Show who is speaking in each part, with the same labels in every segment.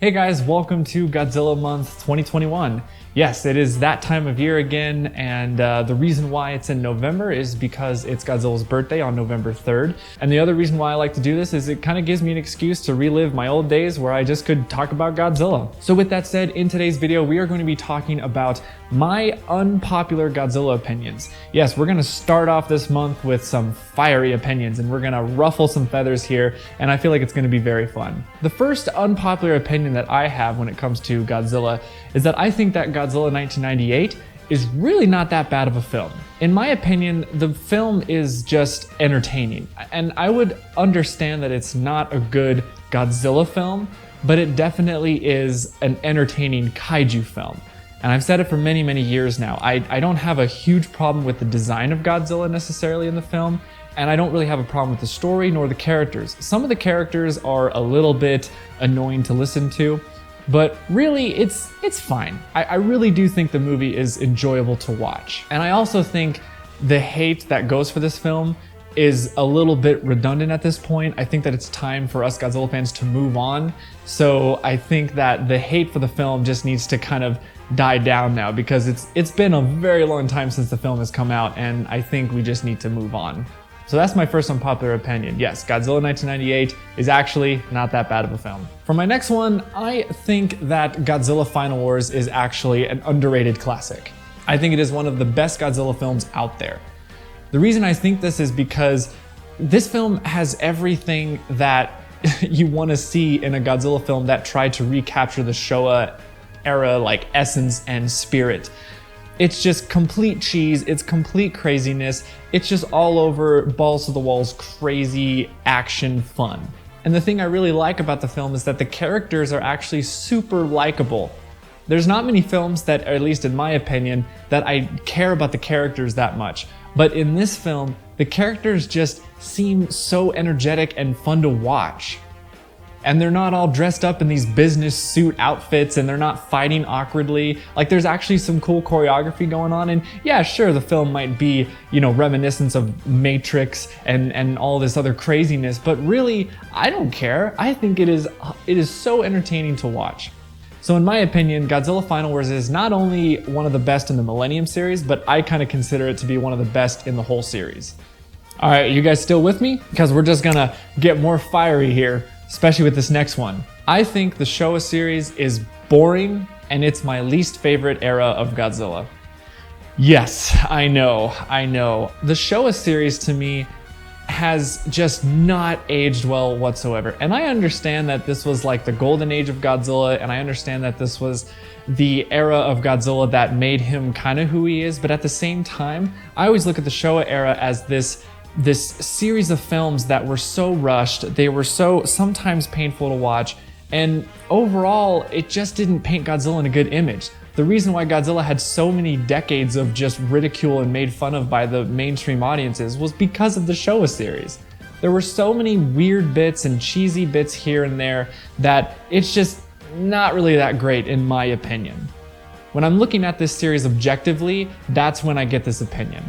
Speaker 1: Hey guys, welcome to Godzilla Month 2021. Yes, it is that time of year again, and the reason why it's in November is because it's Godzilla's birthday on November 3rd. And the other reason why I like to do this is it kind of gives me an excuse to relive my old days where I just could talk about Godzilla. So with that said, in today's video, we are going to be talking about my unpopular Godzilla opinions. Yes, we're going to start off this month with some fiery opinions, and we're going to ruffle some feathers here, and I feel like it's going to be very fun. The first unpopular opinion that I have when it comes to Godzilla is that I think that Godzilla 1998 is really not that bad of a film. In my opinion, the film is just entertaining, and I would understand that it's not a good Godzilla film, but it definitely is an entertaining kaiju film. And I've said it for many, many years now. I don't have a huge problem with the design of Godzilla necessarily in the film, and I don't really have a problem with the story nor the characters. Some of the characters are a little bit annoying to listen to, but really it's fine. I really do think the movie is enjoyable to watch. And I also think the hate that goes for this film is a little bit redundant at this point. I think that it's time for us Godzilla fans to move on. So I think that the hate for the film just needs to kind of die down now, because it's been a very long time since the film has come out, and I think we just need to move on. So that's my first unpopular opinion. Yes, Godzilla 1998 is actually not that bad of a film. For my next one, I think that Godzilla Final Wars is actually an underrated classic. I think it is one of the best Godzilla films out there. The reason I think this is because this film has everything that you want to see in a Godzilla film that tried to recapture the Showa era like essence and spirit. It's just complete cheese, it's complete craziness, it's just all over balls to the walls crazy action fun. And the thing I really like about the film is that the characters are actually super likable. There's not many films that, at least in my opinion, that I care about the characters that much. But in this film, the characters just seem so energetic and fun to watch. And they're not all dressed up in these business suit outfits, and they're not fighting awkwardly. Like, there's actually some cool choreography going on, and yeah, sure, the film might be, reminiscence of Matrix and all this other craziness, but really, I don't care. I think it is so entertaining to watch. So in my opinion, Godzilla Final Wars is not only one of the best in the Millennium series, but I kind of consider it to be one of the best in the whole series. All right, you guys still with me? Because we're just gonna get more fiery here, especially with this next one. I think the Showa series is boring, and it's my least favorite era of Godzilla. Yes, I know. The Showa series to me has just not aged well whatsoever. And I understand that this was like the golden age of Godzilla, and I understand that this was the era of Godzilla that made him kind of who he is, but at the same time, I always look at the Showa era as this series of films that were so rushed, they were so sometimes painful to watch, and overall, it just didn't paint Godzilla in a good image. The reason why Godzilla had so many decades of just ridicule and made fun of by the mainstream audiences was because of the Showa series. There were so many weird bits and cheesy bits here and there that it's just not really that great in my opinion. When I'm looking at this series objectively, that's when I get this opinion.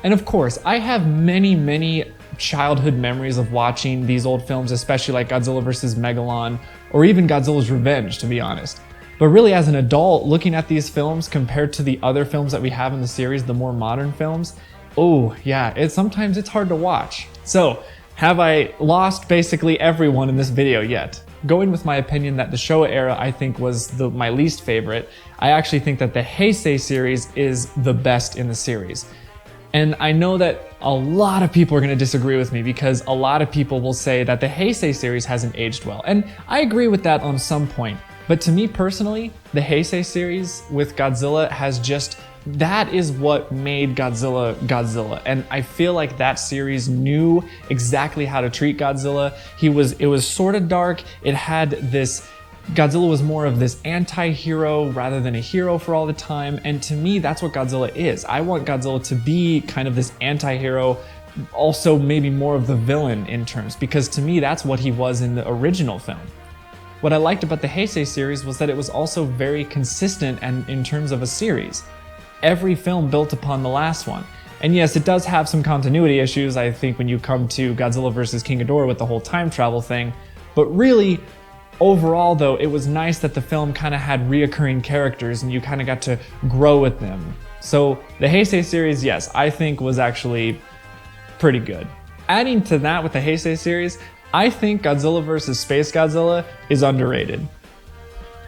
Speaker 1: And of course, I have many childhood memories of watching these old films, especially like Godzilla vs. Megalon, or even Godzilla's Revenge, to be honest. But really, as an adult, looking at these films compared to the other films that we have in the series, the more modern films, oh yeah, sometimes it's hard to watch. So, have I lost basically everyone in this video yet? Going with my opinion that the Showa era I think was my least favorite, I actually think that the Heisei series is the best in the series. And I know that a lot of people are going to disagree with me, because a lot of people will say that the Heisei series hasn't aged well. And I agree with that on some point. But to me personally, the Heisei series with Godzilla that is what made Godzilla Godzilla. And I feel like that series knew exactly how to treat Godzilla. It was sort of dark. It had this, Godzilla was more of this anti-hero rather than a hero for all the time. And to me, that's what Godzilla is. I want Godzilla to be kind of this anti-hero, also maybe more of the villain in terms, because to me, that's what he was in the original film. What I liked about the Heisei series was that it was also very consistent and in terms of a series. Every film built upon the last one. And yes, it does have some continuity issues, I think, when you come to Godzilla vs. King Ghidorah with the whole time travel thing, but really, Overall though, it was nice that the film kind of had reoccurring characters and you kind of got to grow with them. So the Heisei series, yes, I think was actually pretty good. Adding to that with the Heisei series, I think Godzilla vs. Space Godzilla is underrated.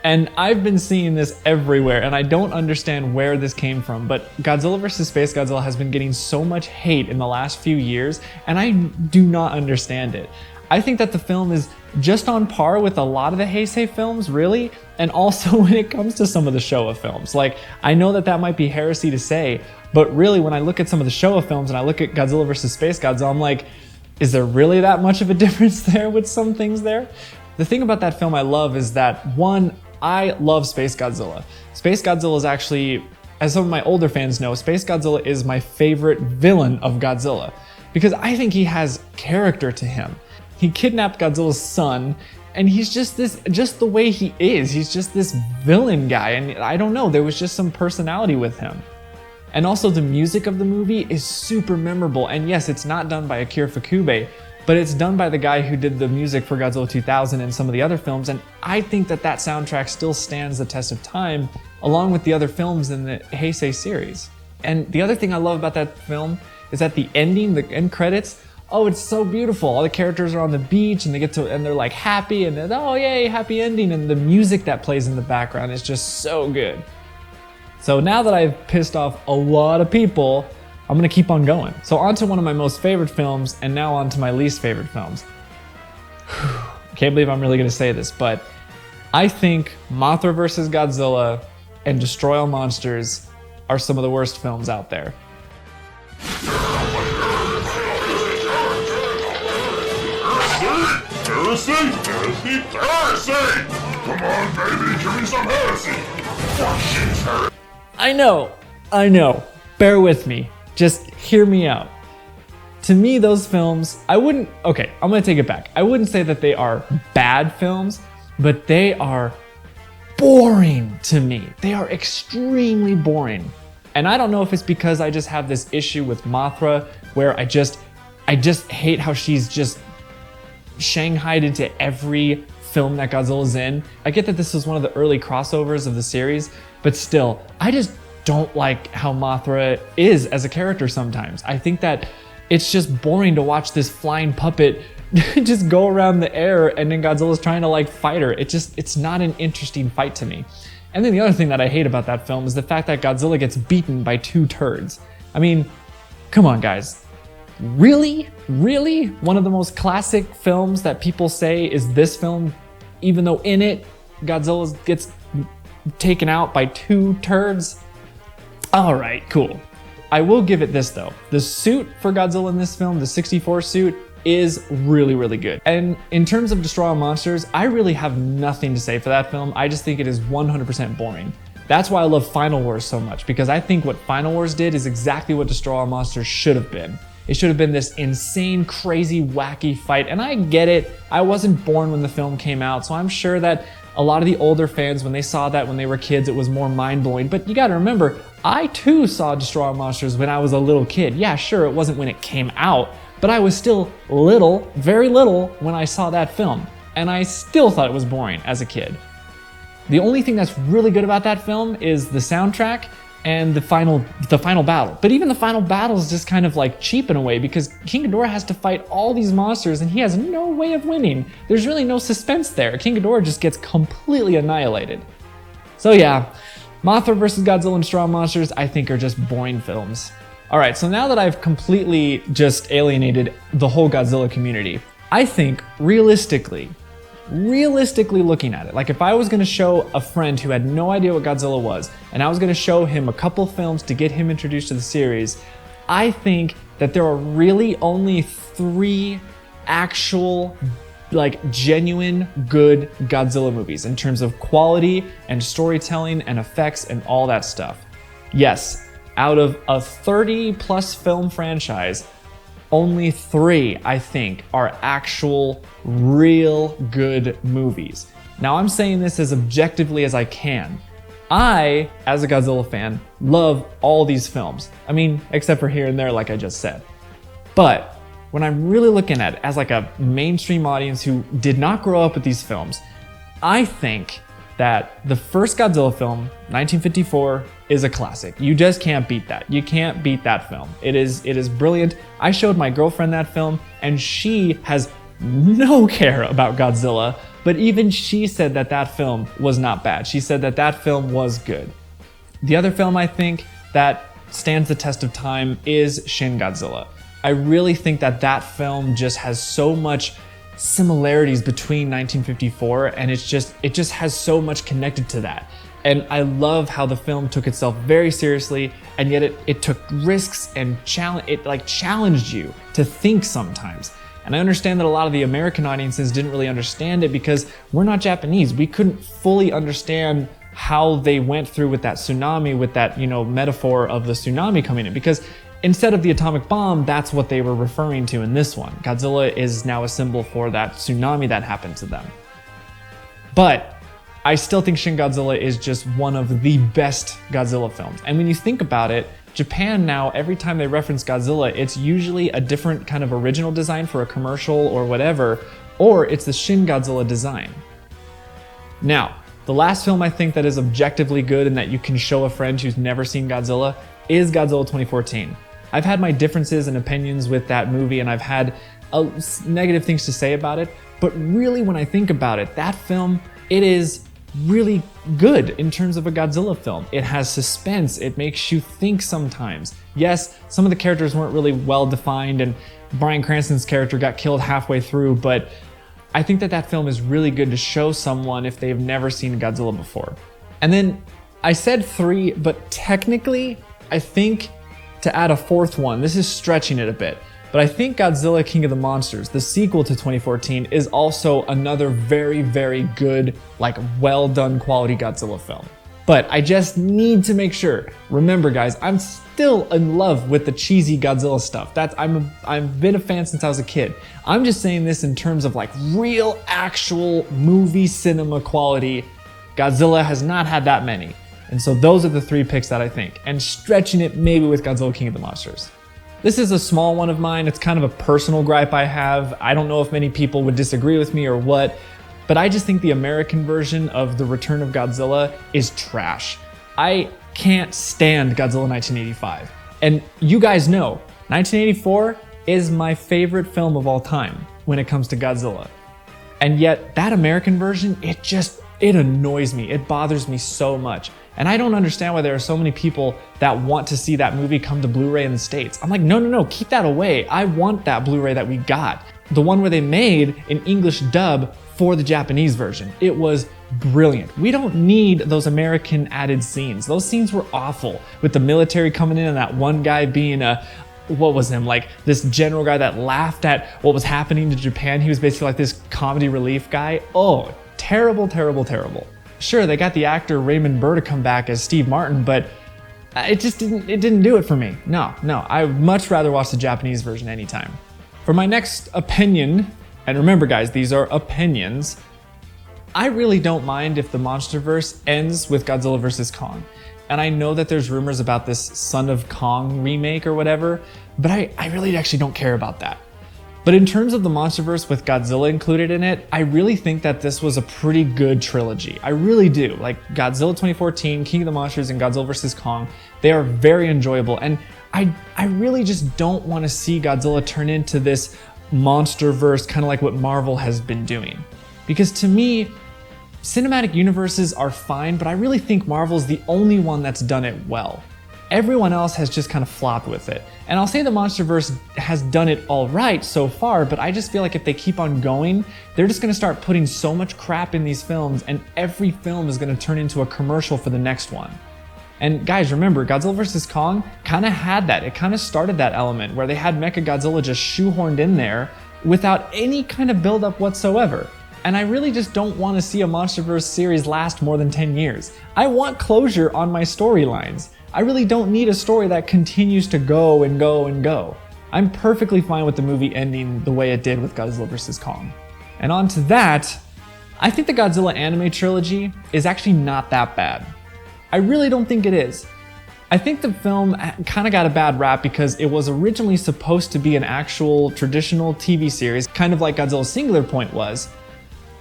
Speaker 1: And I've been seeing this everywhere, and I don't understand where this came from, but Godzilla vs. Space Godzilla has been getting so much hate in the last few years, and I do not understand it. I think that the film is just on par with a lot of the Heisei films, really, and also when it comes to some of the Showa films. Like, I know that that might be heresy to say, but really when I look at some of the Showa films and I look at Godzilla vs. Space Godzilla, I'm like, is there really that much of a difference there with some things there? The thing about that film I love is that, one, I love Space Godzilla. Space Godzilla is actually, as some of my older fans know, Space Godzilla is my favorite villain of Godzilla because I think he has character to him. He kidnapped Godzilla's son and he's just the way he is. He's just this villain guy, and I don't know, there was just some personality with him. And also the music of the movie is super memorable, and yes, it's not done by Akira Ifukube, but it's done by the guy who did the music for Godzilla 2000 and some of the other films, and I think that that soundtrack still stands the test of time, along with the other films in the Heisei series. And the other thing I love about that film is that the ending, the end credits, oh, it's so beautiful. All the characters are on the beach and they're like happy, and they're, oh yay, happy ending, and the music that plays in the background is just so good. So now that I've pissed off a lot of people, I'm gonna keep on going. So on to one of my most favorite films, and now on to my least favorite films. Can't believe I'm really gonna say this, but I think Mothra vs. Godzilla and Destroy All Monsters are some of the worst films out there.
Speaker 2: Heresy! Heresy! Heresy! Come on, baby, give me some heresy! Fuck, she's heresy!
Speaker 1: I know. Bear with me. Just hear me out. To me, those films, okay, I'm gonna take it back. I wouldn't say that they are bad films, but they are boring to me. They are extremely boring. And I don't know if it's because I just have this issue with Mothra, where I just hate how she's just shanghaied into every film that Godzilla's in. I get that this was one of the early crossovers of the series, but still, I just don't like how Mothra is as a character sometimes. I think that it's just boring to watch this flying puppet just go around the air and then Godzilla's trying to like fight her. It's not an interesting fight to me. And then the other thing that I hate about that film is the fact that Godzilla gets beaten by two turds. I mean, come on guys. Really? Really? One of the most classic films that people say is this film, even though in it, Godzilla gets taken out by two turds? Alright, cool. I will give it this though. The suit for Godzilla in this film, the 64 suit, is really, really good. And in terms of Destroy All Monsters, I really have nothing to say for that film. I just think it is 100% boring. That's why I love Final Wars so much, because I think what Final Wars did is exactly what Destroy All Monsters should have been. It should have been this insane, crazy, wacky fight, and I get it. I wasn't born when the film came out, so I'm sure that a lot of the older fans, when they saw that when they were kids, it was more mind-blowing. But you gotta remember, I too saw Destroy All Monsters when I was a little kid. Yeah, sure, it wasn't when it came out, but I was still little, very little, when I saw that film. And I still thought it was boring as a kid. The only thing that's really good about that film is the soundtrack and the final battle. But even the final battle is just kind of like cheap in a way, because King Ghidorah has to fight all these monsters and he has no way of winning. There's really no suspense there. King Ghidorah just gets completely annihilated. So yeah, Mothra vs. Godzilla and Destroy All Monsters I think are just boring films. Alright, so now that I've completely just alienated the whole Godzilla community, I think realistically looking at it, like if I was going to show a friend who had no idea what Godzilla was, and I was going to show him a couple films to get him introduced to the series, I think that there are really only 3 actual, like genuine good Godzilla movies in terms of quality and storytelling and effects and all that stuff. Yes, out of a 30+ film franchise, only 3, I think, are actual, real good movies. Now, I'm saying this as objectively as I can. I, as a Godzilla fan, love all these films. I mean, except for here and there, like I just said. But when I'm really looking at it as like a mainstream audience who did not grow up with these films, I think that the first Godzilla film, 1954, is a classic. You just can't beat that. You can't beat that film. It is brilliant. I showed my girlfriend that film, and she has no care about Godzilla, but even she said that that film was not bad. She said that that film was good. The other film I think that stands the test of time is Shin Godzilla. I really think that that film just has so much similarities between 1954, and it just has so much connected to that. And I love how the film took itself very seriously, and yet it took risks and challenged you to think sometimes. And I understand that a lot of the American audiences didn't really understand it because we're not Japanese. We couldn't fully understand how they went through with that tsunami, with that, metaphor of the tsunami coming in, because instead of the atomic bomb, that's what they were referring to in this one. Godzilla is now a symbol for that tsunami that happened to them. But I still think Shin Godzilla is just one of the best Godzilla films. And when you think about it, Japan now, every time they reference Godzilla, it's usually a different kind of original design for a commercial or whatever, or it's the Shin Godzilla design. Now, the last film I think that is objectively good and that you can show a friend who's never seen Godzilla is Godzilla 2014. I've had my differences and opinions with that movie, and I've had negative things to say about it, but really when I think about it, that film, it is really good in terms of a Godzilla film. It has suspense, it makes you think sometimes. Yes, some of the characters weren't really well defined, and Bryan Cranston's character got killed halfway through, but I think that that film is really good to show someone if they've never seen Godzilla before. And then I said 3, but technically, I think to add a 4th one, this is stretching it a bit, but I think Godzilla King of the Monsters, the sequel to 2014, is also another very, very good, well done quality Godzilla film. But I just need to make sure. Remember guys, I'm still in love with the cheesy Godzilla stuff. I've been a fan since I was a kid. I'm just saying this in terms of real, actual movie cinema quality. Godzilla has not had that many. And so those are the 3 picks that I think, and stretching it maybe with Godzilla King of the Monsters. This is a small one of mine. It's kind of a personal gripe I have. I don't know if many people would disagree with me or what, but I just think the American version of The Return of Godzilla is trash. I can't stand Godzilla 1985. And you guys know, 1984 is my favorite film of all time when it comes to Godzilla. And yet that American version, it annoys me. It bothers me so much. And I don't understand why there are so many people that want to see that movie come to Blu-ray in the States. I'm like, no, keep that away. I want that Blu-ray that we got. The one where they made an English dub for the Japanese version. It was brilliant. We don't need those American added scenes. Those scenes were awful, with the military coming in and that one guy being this general guy that laughed at what was happening to Japan. He was basically this comedy relief guy. Oh, terrible, terrible, terrible. Sure, they got the actor Raymond Burr to come back as Steve Martin, but it didn't do it for me. No, I would much rather watch the Japanese version anytime. For my next opinion, and remember guys, these are opinions, I really don't mind if the MonsterVerse ends with Godzilla vs. Kong. And I know that there's rumors about this Son of Kong remake or whatever, but I really actually don't care about that. But in terms of the MonsterVerse with Godzilla included in it, I really think that this was a pretty good trilogy. I really do. Godzilla 2014, King of the Monsters, and Godzilla vs. Kong, they are very enjoyable. And I really just don't want to see Godzilla turn into this MonsterVerse, kind of like what Marvel has been doing. Because to me, cinematic universes are fine, but I really think Marvel's the only one that's done it well. Everyone else has just kind of flopped with it. And I'll say the MonsterVerse has done it all right so far, but I just feel like if they keep on going, they're just gonna start putting so much crap in these films, and every film is gonna turn into a commercial for the next one. And guys, remember, Godzilla vs. Kong kind of had that. It kind of started that element where they had Mechagodzilla just shoehorned in there without any kind of build-up whatsoever. And I really just don't want to see a MonsterVerse series last more than 10 years. I want closure on my storylines. I really don't need a story that continues to go and go and go. I'm perfectly fine with the movie ending the way it did with Godzilla vs. Kong. And on to that, I think the Godzilla anime trilogy is actually not that bad. I really don't think it is. I think the film kind of got a bad rap because it was originally supposed to be an actual traditional TV series, kind of like Godzilla Singular Point was.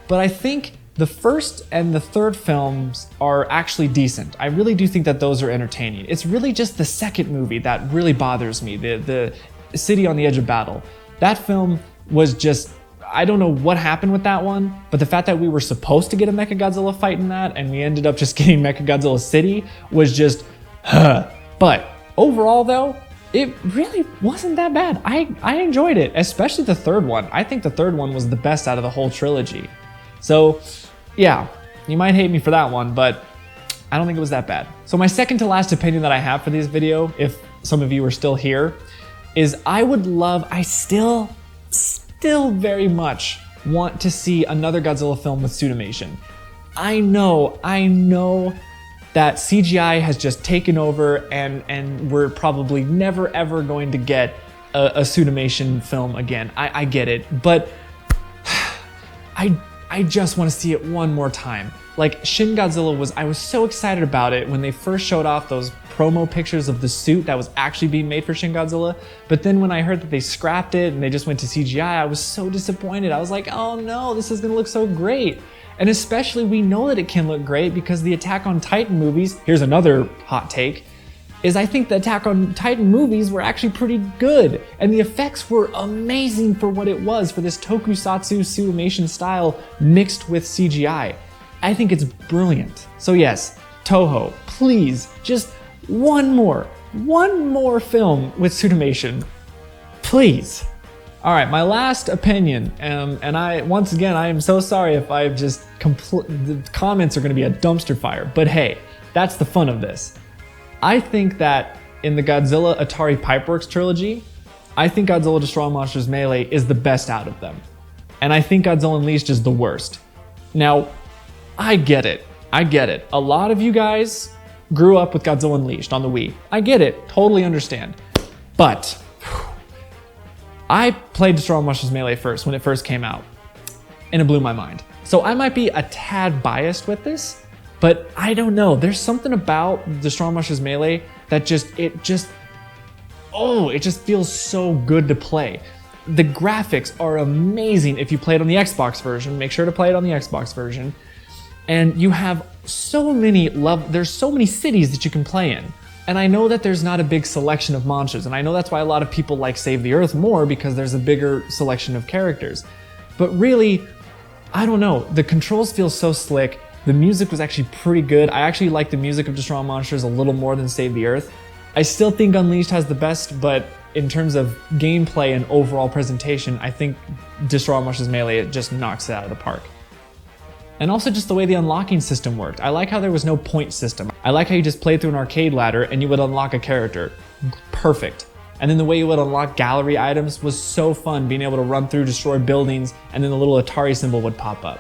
Speaker 1: But I think The first and the third films are actually decent. I really do think that those are entertaining. It's really just the second movie that really bothers me, the City on the Edge of Battle. That film was just, I don't know what happened with that one, but the fact that we were supposed to get a Mechagodzilla fight in that and we ended up just getting Mechagodzilla City was just, But overall though, it really wasn't that bad. I enjoyed it, especially the third one. I think the third one was the best out of the whole trilogy. So yeah, you might hate me for that one, but I don't think it was that bad. So my second to last opinion that I have for this video, if some of you are still here, is I still very much want to see another Godzilla film with suitimation. I know that CGI has just taken over and we're probably never ever going to get a suitimation film again. I get it, but I just want to see it one more time. Like Shin Godzilla I was so excited about it when they first showed off those promo pictures of the suit that was actually being made for Shin Godzilla. But then when I heard that they scrapped it and they just went to CGI, I was so disappointed. I was like, oh no, this is gonna look so great. And especially we know that it can look great because the Attack on Titan movies, here's another hot take, is I think the Attack on Titan movies were actually pretty good. And the effects were amazing for what it was, for this tokusatsu suitimation style mixed with CGI. I think it's brilliant. So yes, Toho, please, just one more film with suitimation, please. All right, my last opinion, and once again, I am so sorry if I've just the comments are gonna be a dumpster fire, but hey, that's the fun of this. I think that in the Godzilla Atari Pipeworks trilogy, I think Godzilla Destroy All Monsters Melee is the best out of them. And I think Godzilla Unleashed is the worst. Now, I get it. A lot of you guys grew up with Godzilla Unleashed on the Wii. I get it, totally understand. But I played Destroy All Monsters Melee first when it first came out, and it blew my mind. So I might be a tad biased with this, but I don't know. There's something about Destroy All Monsters Melee that it just feels so good to play. The graphics are amazing if you play it on the Xbox version. Make sure to play it on the Xbox version. And you have there's so many cities that you can play in. And I know that there's not a big selection of monsters, and I know that's why a lot of people like Save the Earth more, because there's a bigger selection of characters. But really, I don't know, the controls feel so slick, the music was actually pretty good. I actually like the music of Destroy All Monsters a little more than Save the Earth. I still think Unleashed has the best, but in terms of gameplay and overall presentation, I think Destroy All Monsters Melee, it just knocks it out of the park. And also just the way the unlocking system worked. I like how there was no point system. I like how you just played through an arcade ladder and you would unlock a character. Perfect. And then the way you would unlock gallery items was so fun, being able to run through, destroy buildings, and then the little Atari symbol would pop up.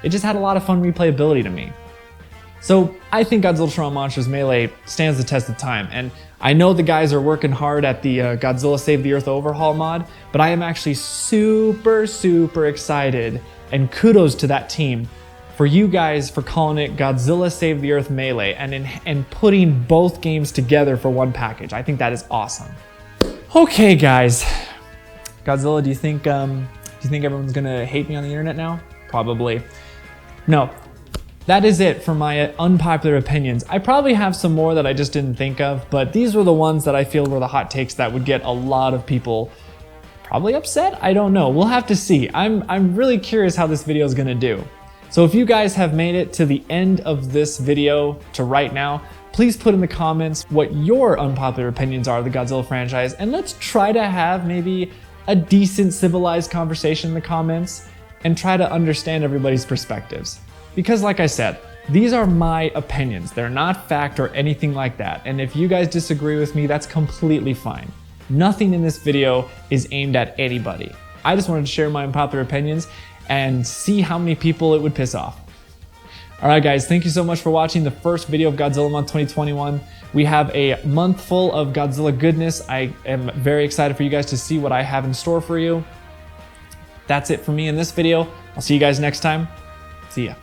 Speaker 1: It just had a lot of fun replayability to me. So I think Godzilla Destroy All Monsters Melee stands the test of time, and I know the guys are working hard at the Godzilla Save the Earth Overhaul mod, but I am actually super excited, and kudos to that team for you guys for calling it Godzilla Save the Earth Melee and putting both games together for one package. I think that is awesome. Okay guys, Godzilla, do you think everyone's gonna hate me on the internet now? Probably. No, that is it for my unpopular opinions. I probably have some more that I just didn't think of, but these were the ones that I feel were the hot takes that would get a lot of people probably upset. I don't know, we'll have to see. I'm really curious how this video is gonna do. So if you guys have made it to the end of this video to right now, please put in the comments what your unpopular opinions are of the Godzilla franchise, and let's try to have maybe a decent civilized conversation in the comments and try to understand everybody's perspectives. Because like I said, these are my opinions. They're not fact or anything like that. And if you guys disagree with me, that's completely fine. Nothing in this video is aimed at anybody. I just wanted to share my unpopular opinions and see how many people it would piss off. All right guys, thank you so much for watching the first video of Godzilla Month 2021. We have a month full of Godzilla goodness. I am very excited for you guys to see what I have in store for you. That's it for me in this video. I'll see you guys next time. See ya.